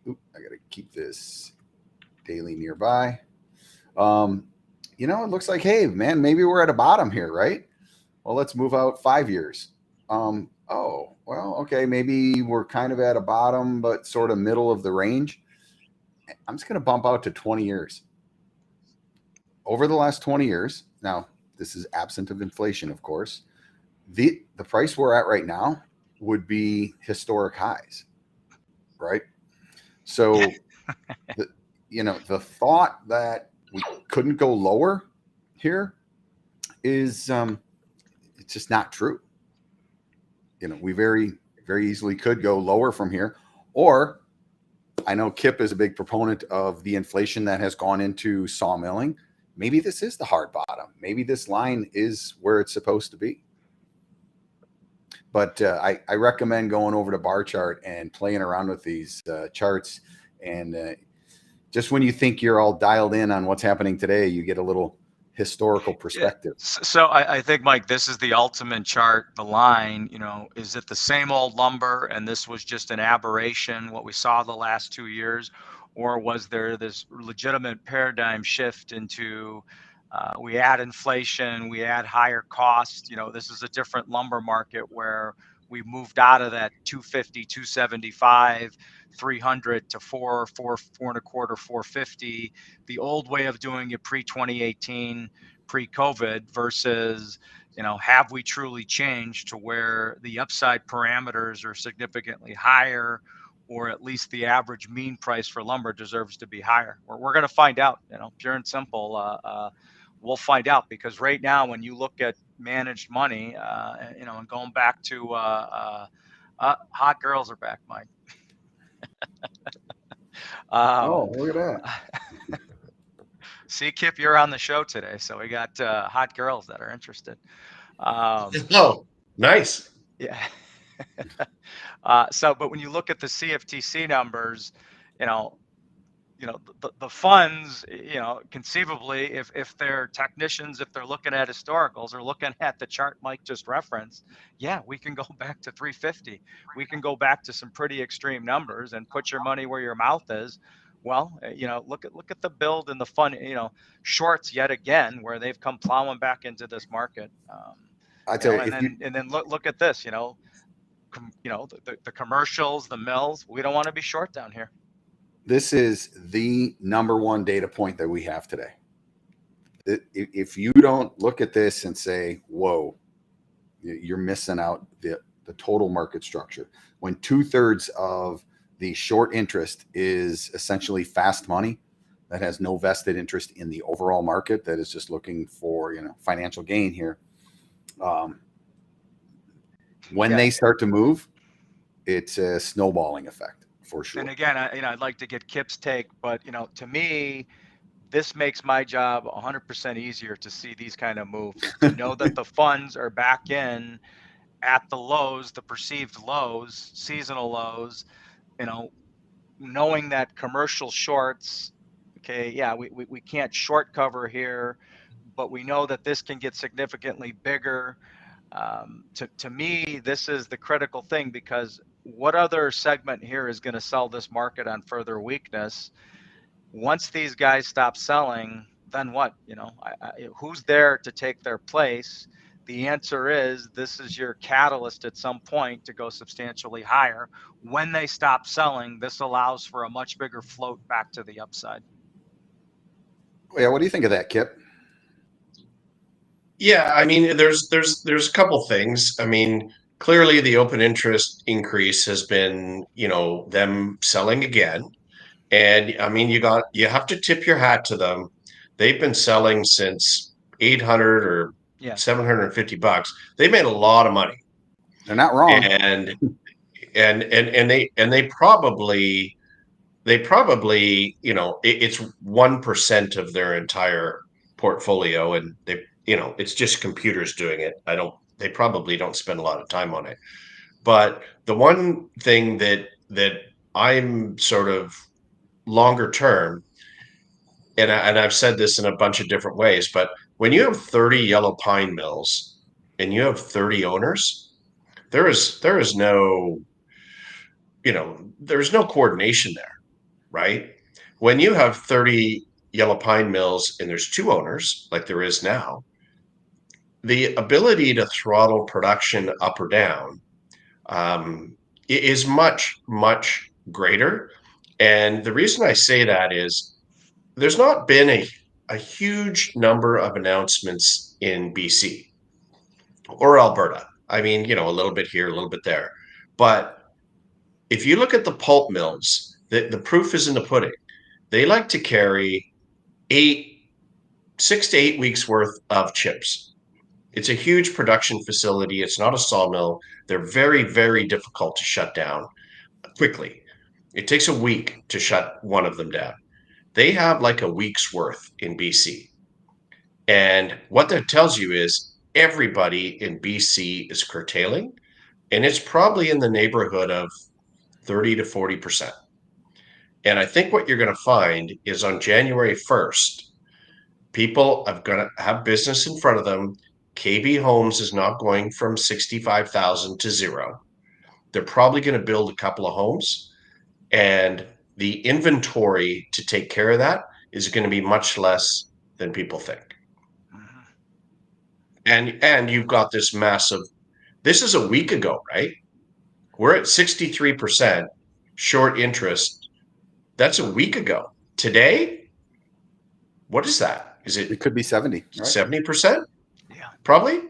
Speaker 3: I got to keep this daily nearby. It looks like, hey, man, maybe we're at a bottom here, right? Well, let's move out 5 years. Oh, well, okay, maybe we're kind of at a bottom, but sort of middle of the range. I'm just going to bump out to 20 years. Over the last 20 years, now this is absent of inflation, of course, the price we're at right now would be historic highs, right? So, the thought that we couldn't go lower here is it's just not true. We very, very easily could go lower from here. Or I know Kip is a big proponent of the inflation that has gone into sawmilling. Maybe this is the hard bottom. Maybe this line is where it's supposed to be. But I recommend going over to Bar Chart and playing around with these charts. And just when you think you're all dialed in on what's happening today, you get a little historical perspective.
Speaker 4: Yeah. So I think, Mike, this is the ultimate chart. The line, is it the same old lumber and this was just an aberration, what we saw the last 2 years? Or was there this legitimate paradigm shift into we add inflation, we add higher costs? This is a different lumber market where we moved out of that 250, 275, 300 to 4.25, 450. The old way of doing it pre-2018, pre-COVID versus, have we truly changed to where the upside parameters are significantly higher, or at least the average mean price for lumber deserves to be higher? We're going to find out, pure and simple. We'll find out, because right now, when you look at managed money, and going back to hot girls are back, Mike.
Speaker 3: Look at that.
Speaker 4: See, Kip, you're on the show today, so we got hot girls that are interested.
Speaker 2: Oh, nice.
Speaker 4: Yeah. But when you look at the CFTC numbers, the funds, conceivably, if they're technicians, if they're looking at historicals or looking at the chart Mike just referenced, yeah, we can go back to 350. We can go back to some pretty extreme numbers and put your money where your mouth is. Well, look at the build and the fun, shorts yet again, where they've come plowing back into this market.
Speaker 3: I tell you,
Speaker 4: and then look at this, the commercials, the mills. We don't want to be short down here.
Speaker 3: This is the number one data point that we have today. If you don't look at this and say, whoa, you're missing out the total market structure. When 2/3 of the short interest is essentially fast money that has no vested interest in the overall market, that is just looking for, financial gain here. When they start to move, it's a snowballing effect. For sure.
Speaker 4: And again, I'd like to get Kip's take, but to me, this makes my job 100% easier to see these kind of moves. To know that the funds are back in at the lows, the perceived lows, seasonal lows. Knowing that commercial shorts. Okay, yeah, we can't short cover here, but we know that this can get significantly bigger. To me, this is the critical thing, because what other segment here is going to sell this market on further weakness? Once these guys stop selling, then what? Who's there to take their place? The answer is this is your catalyst at some point to go substantially higher. When they stop selling, this allows for a much bigger float back to the upside.
Speaker 3: Yeah, what do you think of that, Kip?
Speaker 2: Yeah, I mean, there's a couple things. I mean, clearly the open interest increase has been, them selling again. And I mean, you have to tip your hat to them. They've been selling since 800 or $750. They made a lot of money.
Speaker 3: They're not wrong.
Speaker 2: And they probably, it's 1% of their entire portfolio, and it's just computers doing it. They probably don't spend a lot of time on it. But the one thing that I'm sort of longer term, and I've said this in a bunch of different ways, but when you have 30 yellow pine mills and you have 30 owners, there is no, there's no coordination there, right? When you have 30 yellow pine mills and there's 2 owners, like there is now, the ability to throttle production up or down is much, much greater. And the reason I say that is there's not been a huge number of announcements in BC or Alberta. I mean, a little bit here, a little bit there. But if you look at the pulp mills, the proof is in the pudding. They like to carry 6 to 8 weeks worth of chips. It's a huge production facility. It's not a sawmill. They're very, very difficult to shut down quickly. It takes a week to shut one of them down. They have like a week's worth in BC. And what that tells you is everybody in BC is curtailing, and it's probably in the neighborhood of 30 to 40%. And I think what you're going to find is on January 1st, people are going to have business in front of them. KB Homes is not going from 65,000 to 0. They're probably going to build a couple of homes, and the inventory to take care of that is going to be much less than people think. And you've got this massive, this is a week ago, right? We're at 63% short interest. That's a week ago. Today, what is that?
Speaker 3: It could be 70, right?
Speaker 2: 70%?
Speaker 4: Yeah.
Speaker 2: Probably.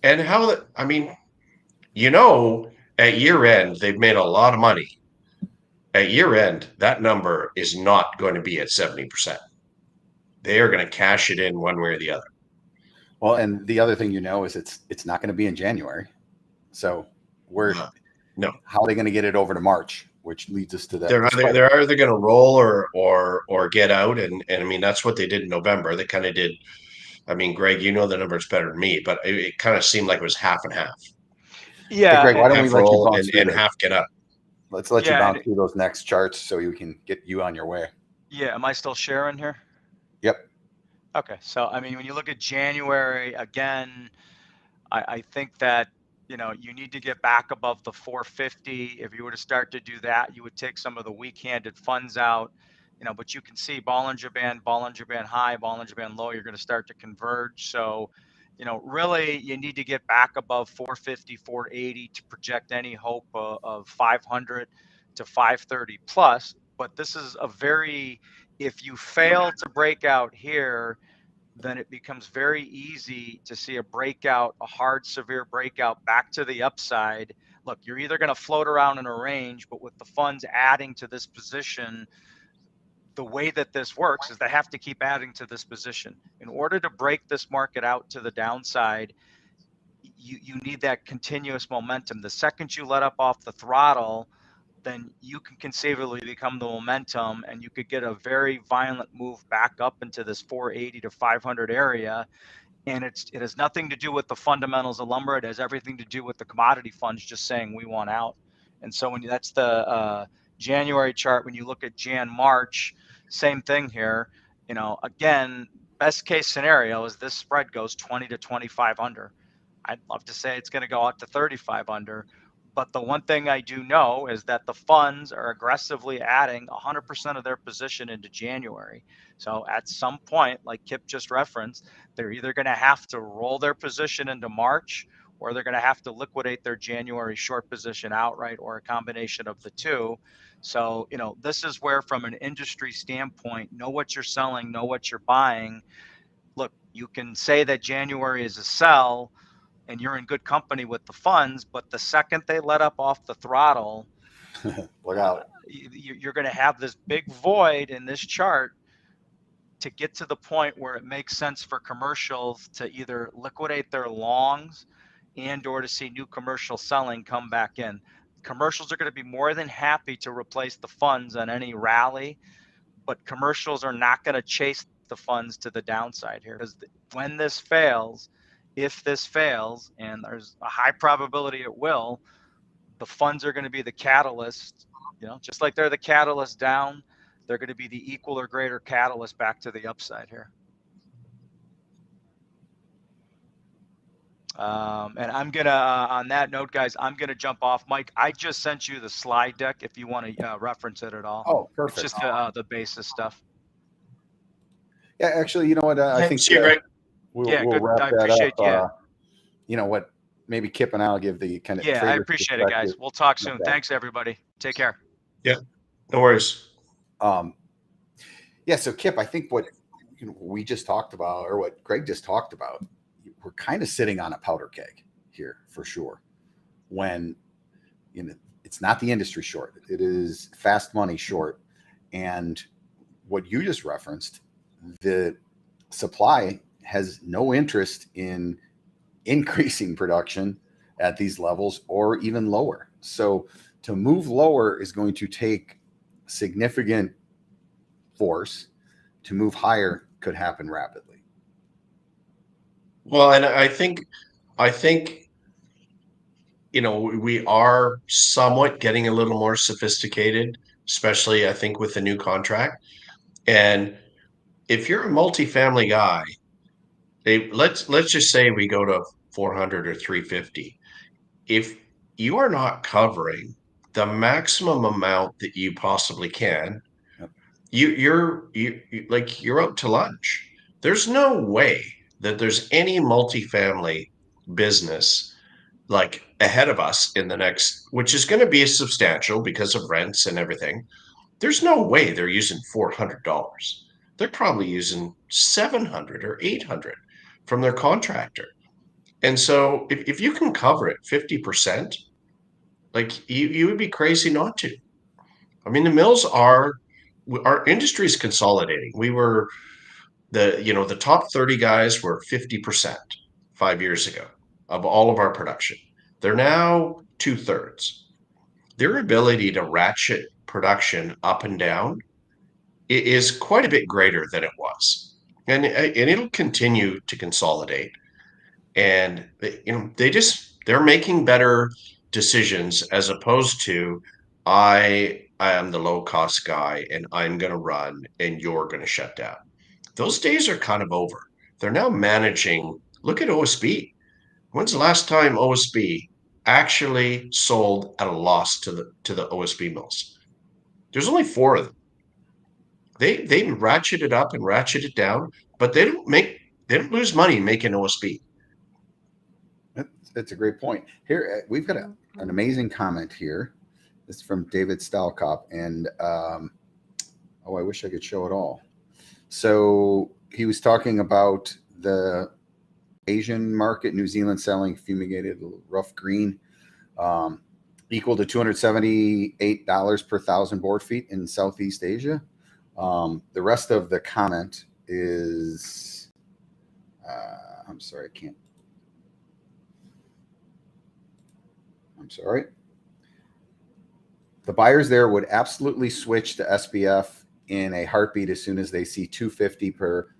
Speaker 2: And at year end, they've made a lot of money. At year end, that number is not going to be at 70%. They are going to cash it in one way or the other.
Speaker 3: Well, and the other thing is it's not going to be in January. So
Speaker 2: no.
Speaker 3: How are they going to get it over to March? Which leads us to that.
Speaker 2: They're either going to roll or get out, and I mean that's what they did in November. They kind of did. I mean, Greg, you know the numbers better than me, but it kind of seemed like it was half and half.
Speaker 3: Yeah, hey, Greg, why don't we let you bounce
Speaker 2: and half get up?
Speaker 3: Let's let you bounce through those next charts so you can get you on your way.
Speaker 4: Yeah, am I still sharing here?
Speaker 3: Yep.
Speaker 4: Okay, so I mean, when you look at January again, I think that you need to get back above the 450. If you were to start to do that, you would take some of the weak-handed funds out. But you can see Bollinger Band high, Bollinger Band low. You're going to start to converge. So, really, you need to get back above 450, 480 to project any hope of 500 to 530 plus. But this is if you fail to break out here, then it becomes very easy to see a breakout, a hard, severe breakout back to the upside. Look, you're either going to float around in a range, but with the funds adding to this position, the way that this works is they have to keep adding to this position. In order to break this market out to the downside, you need that continuous momentum. The second you let up off the throttle, then you can conceivably become the momentum and you could get a very violent move back up into this 480 to 500 area. And it has nothing to do with the fundamentals of lumber. It has everything to do with the commodity funds just saying we want out. And so that's the January chart. When you look at March, same thing here. Again, best case scenario is this spread goes 20 to 25 under. I'd love to say it's going to go out to 35 under. But the one thing I do know is that the funds are aggressively adding 100% of their position into January. So at some point, like Kip just referenced, they're either going to have to roll their position into March, or they're going to have to liquidate their January short position outright, or a combination of the two. So, this is where, from an industry standpoint, know what you're selling, know what you're buying. Look, you can say that January is a sell and you're in good company with the funds, but the second they let up off the throttle,
Speaker 3: Look out.
Speaker 4: You're going to have this big void in this chart to get to the point where it makes sense for commercials to either liquidate their longs or to see new commercial selling come back in. Commercials are going to be more than happy to replace the funds on any rally, but commercials are not going to chase the funds to the downside here, because when this fails, if this fails, and there's a high probability it will, the funds are going to be the catalyst. Just like they're the catalyst down, they're going to be the equal or greater catalyst back to the upside here. And I'm gonna, on that note, guys, I'm gonna jump off. Mike, I just sent you the slide deck if you want to reference it at all.
Speaker 3: Oh, perfect.
Speaker 4: It's just the basis stuff.
Speaker 3: Yeah, actually, you know what? I think
Speaker 2: See you, Greg.
Speaker 3: we'll
Speaker 4: good.
Speaker 3: wrap
Speaker 4: I
Speaker 3: that
Speaker 4: appreciate
Speaker 3: up. What? Maybe Kip and I'll give the kind of
Speaker 4: I appreciate it, guys. We'll talk soon.
Speaker 3: Okay.
Speaker 4: Thanks, everybody. Take care.
Speaker 2: Yeah, no worries.
Speaker 3: Yeah. So Kip, I think what we just talked about, or what Greg just talked about, we're kind of sitting on a powder keg here for sure. When it's not the industry short, it is fast money short, and what you just referenced, the supply has no interest in increasing production at these levels or even lower. So to move lower is going to take significant force. To move higher could happen rapidly.
Speaker 2: Well, and I think we are somewhat getting a little more sophisticated, especially I think with the new contract. And if you're a multifamily guy, let's just say we go to 400 or 350. If you are not covering the maximum amount that you possibly can, you're out to lunch. There's no way that there's any multifamily business like ahead of us in the next, which is going to be substantial because of rents and everything. There's no way they're using $400. They're probably using $700 or $800 from their contractor. And so if you can cover it 50%, like you would be crazy not to. I mean, our industry is consolidating. We were the top 30 guys were 50% 5 years ago of all of our production. They're now 2/3. Their ability to ratchet production up and down is quite a bit greater than it was, and it'll continue to consolidate. And they're making better decisions as opposed to I I am the low cost guy and I'm going to run and you're going to shut down. Those days are kind of over. They're now managing. Look at OSB. When's the last time OSB actually sold at a loss to the OSB mills? There's only 4 of them. They ratchet it up and ratchet it down, but they don't lose money making OSB.
Speaker 3: That's a great point. Here we've got an amazing comment here. This is from David Stalkop, and I wish I could show it all. So he was talking about the Asian market, New Zealand selling fumigated rough green, equal to $278 per thousand board feet in Southeast Asia. The rest of the comment is, I'm sorry, I'm sorry. The buyers there would absolutely switch to SPF in a heartbeat as soon as they see 250 per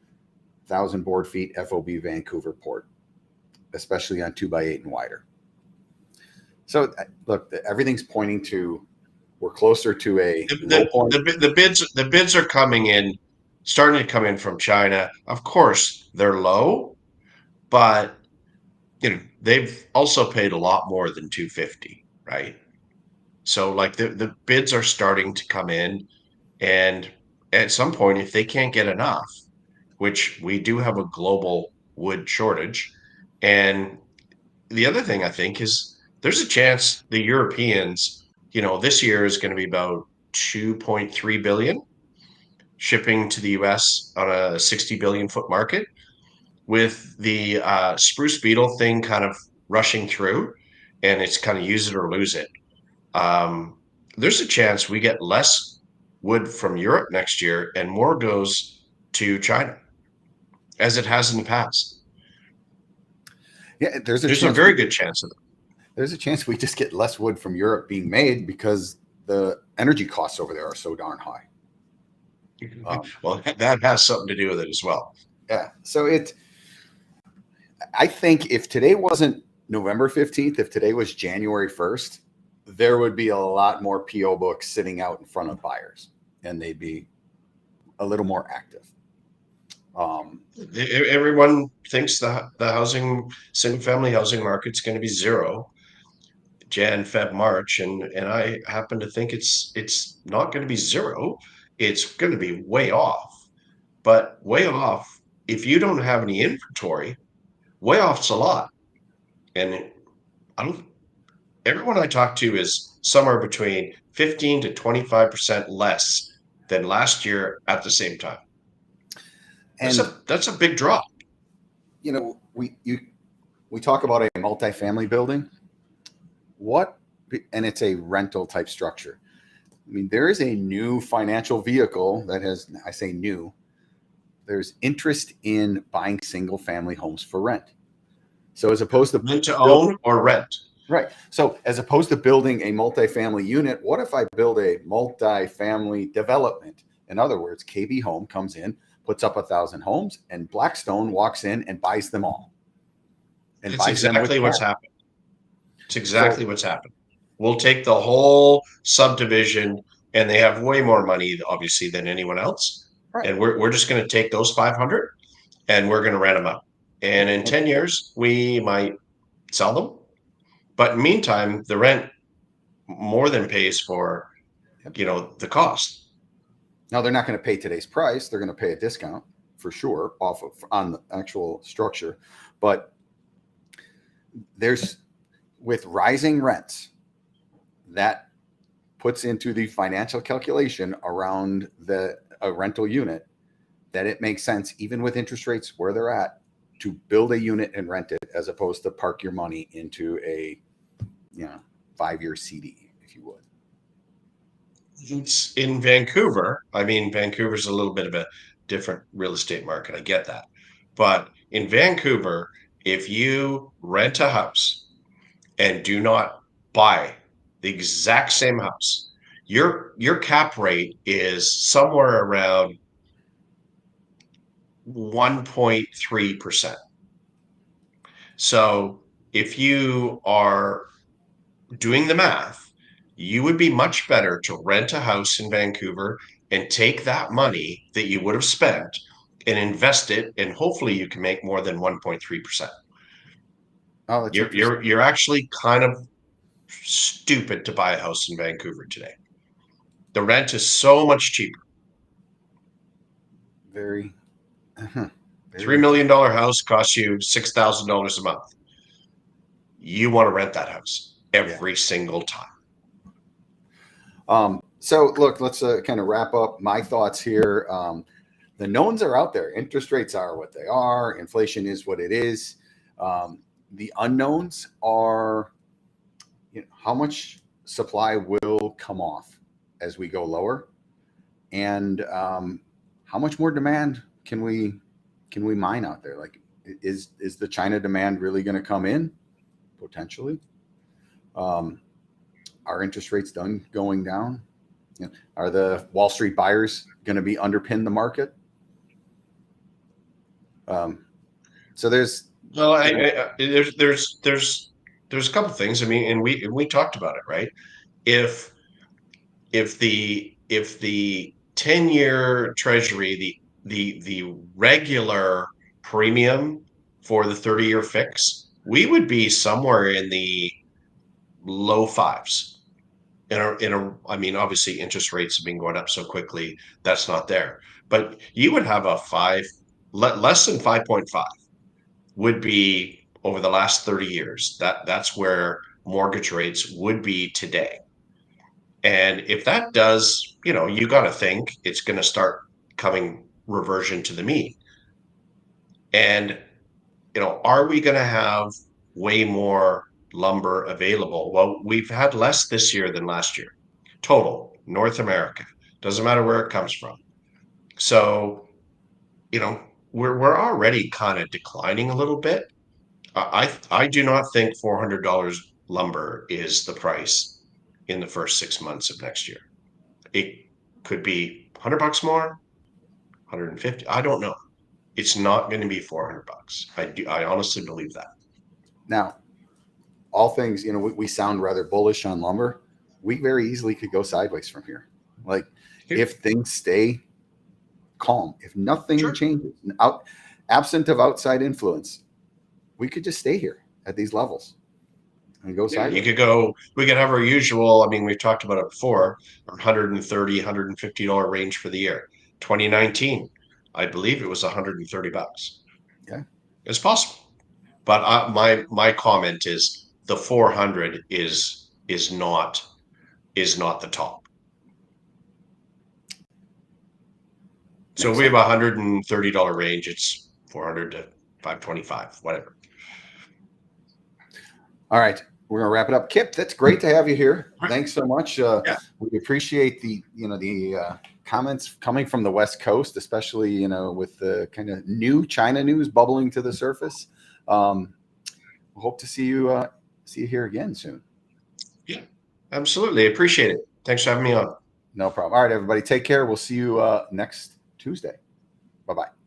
Speaker 3: thousand board feet FOB Vancouver port, especially on 2x8 and wider. So look, everything's pointing to we're closer to a low point.
Speaker 2: The bids are coming in, starting to come in from China. Of course, they're low, but they've also paid a lot more than 250, right? So like the bids are starting to come in, and at some point, if they can't get enough, which we do have a global wood shortage, and the other thing I think is there's a chance the Europeans, this year is going to be about 2.3 billion shipping to the US on a 60 billion foot market, with the spruce beetle thing kind of rushing through, and it's kind of use it or lose it. There's a chance we get less wood from Europe next year and more goes to China, as it has in the past.
Speaker 3: Yeah, there's
Speaker 2: a very good chance of it.
Speaker 3: There's a chance we just get less wood from Europe being made because the energy costs over there are so darn high.
Speaker 2: Well, that has something to do with it as well.
Speaker 3: Yeah. So I think if today wasn't November 15th, if today was January 1st, there would be a lot more PO books sitting out in front of buyers, and they'd be a little more active.
Speaker 2: Everyone thinks the single family housing market's going to be zero Jan, Feb, March, and I happen to think it's not going to be zero. It's going to be way off, but way off. If you don't have any inventory, way off's a lot. And everyone I talk to is somewhere between 15 to 25% less than last year at the same time. And that's a big drop.
Speaker 3: We talk about a multifamily building. And it's a rental type structure. I mean, there is a new financial vehicle that has, I say new, there's interest in buying single family homes for rent. So as opposed to
Speaker 2: own or rent.
Speaker 3: Right. So as opposed to building a multifamily unit, what if I build a multifamily development? In other words, KB Home comes in, puts up 1,000 homes, and Blackstone walks in and buys them all.
Speaker 2: And it's exactly what's happened. It's exactly what's happened. We'll take the whole subdivision, and they have way more money, obviously, than anyone else. Right. And we're just going to take those 500, and we're going to rent them out. And in 10 years, we might sell them. But in the meantime, the rent more than pays for, the cost.
Speaker 3: Now, they're not going to pay today's price. They're going to pay a discount for sure on the actual structure. But with rising rents, that puts into the financial calculation around a rental unit that it makes sense, even with interest rates where they're at, to build a unit and rent it as opposed to park your money into a 5-year CD, if you would.
Speaker 2: It's in Vancouver. I mean, Vancouver's a little bit of a different real estate market. I get that. But in Vancouver, if you rent a house and do not buy the exact same house, your cap rate is somewhere around 1.3%. So if you are doing the math, you would be much better to rent a house in Vancouver and take that money that you would have spent and invest it, and hopefully you can make more than 1.3%.
Speaker 3: Oh, that's
Speaker 2: You're actually kind of stupid to buy a house in Vancouver today. The rent is so much cheaper.
Speaker 3: very,
Speaker 2: $3 million house costs you $6,000 a month. You want to rent that house every single time.
Speaker 3: So look, let's kind of wrap up my thoughts here. The knowns are out there. Interest rates are what they are. Inflation is what it is. The unknowns are, how much supply will come off as we go lower, and how much more demand can we mine out there? Like, is the China demand really going to come in? Potentially. Are interest rates done going down? Are the Wall Street buyers going to be underpin the market? So there's
Speaker 2: a couple things. I mean, and we talked about it, right? If the 10-year Treasury, the regular premium for the 30-year fix, we would be somewhere in the low fives. I mean, obviously interest rates have been going up so quickly, that's not there. But you would have a less than 5.5 would be over the last 30 years. That's where mortgage rates would be today. And if that does, you got to think it's going to start coming reversion to the mean. And, are we going to have way more lumber available? Well, we've had less this year than last year. Total North America. Doesn't matter where it comes from. So, we're already kind of declining a little bit. I do not think $400 lumber is the price in the first 6 months of next year. It could be $100 more, 150. I don't know. It's not going to be $400. I honestly believe that.
Speaker 3: Now, all things, we sound rather bullish on lumber. We very easily could go sideways from here. Like, if things stay calm, if nothing changes, absent of outside influence, we could just stay here at these levels and go sideways.
Speaker 2: We could have our usual, I mean, we've talked about it before, $130, $150 range for the year. 2019, I believe it was $130.
Speaker 3: Yeah.
Speaker 2: It's possible. But my comment is the 400 is not the top. So if we have a $130 range, it's 400 to 525, whatever.
Speaker 3: All right, we're gonna wrap it up. Kip, that's great to have you here. Thanks so much. We appreciate the comments coming from the West Coast, especially with the kind of new China news bubbling to the surface. We hope to see you here again soon.
Speaker 2: Yeah, absolutely. Appreciate it. Thanks for having me on.
Speaker 3: No problem. All right, everybody, take care. We'll see you next Tuesday. Bye-bye.